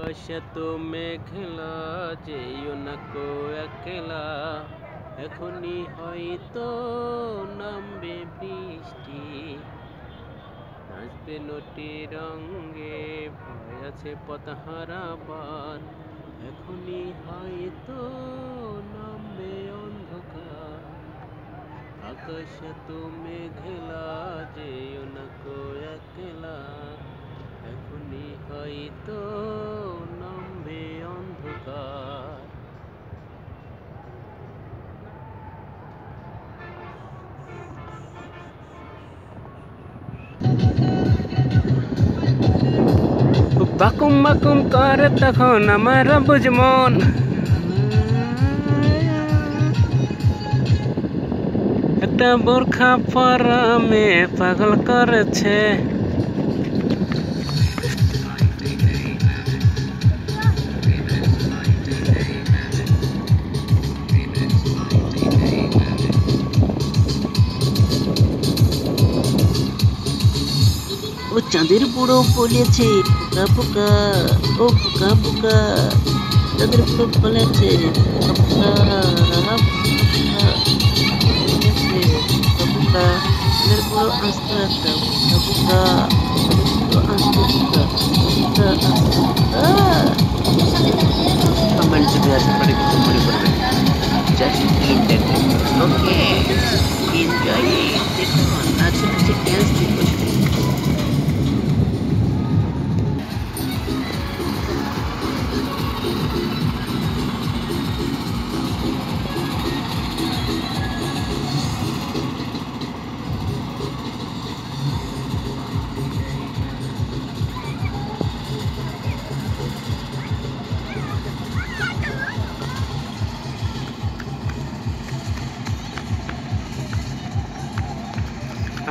আকাশে তো মেঘলা, যেও না কো একলা, এখনই হয়তো নামবে বৃষ্টি। নাচবে নটি রঙে, ভয় আছে পথ হারাবার, এখনই হয়তো নামবে অন্ধকার। আকাশে তো মেঘলা, যেও না কো একলা, এখনই হয়তো নামবে অন্ধকার। বাকুম বাকুম করে তখন আমার বুঝমন, একটা বোরখা পরা মেয়ে পাগল করেছে। ও চাঁদের বুড়ো বলেছে পোকা পোকা, ও পোকা পোকা, চাঁদের বুড়ো বলেছে পোকা পোকা, বলেছে পোকা পোকা, চাঁদের বুড়ো আসতো একটা পোকা পোকা, আসতো পোকা পোকা, আসতো পোকা। কমেন্ট যদি আসে পরে কিছু মনে করবেন, just entertainment, okay, enjoy it. দেখুন নাচে নাচে ড্যান্স দেখুন।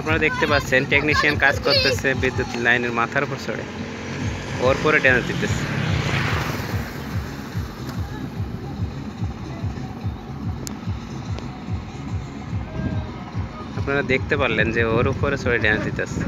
আপনারা দেখতে পাচ্ছেন টেকনিশিয়ান কাজ করতেছে বিদ্যুৎ লাইনের মাথার উপর চড়ে, ওর পরে ড্যান্স দিতেছে। আপনারা দেখতে পারলেন যে ওর উপরে চড়ে ড্যান্স দিতেছে।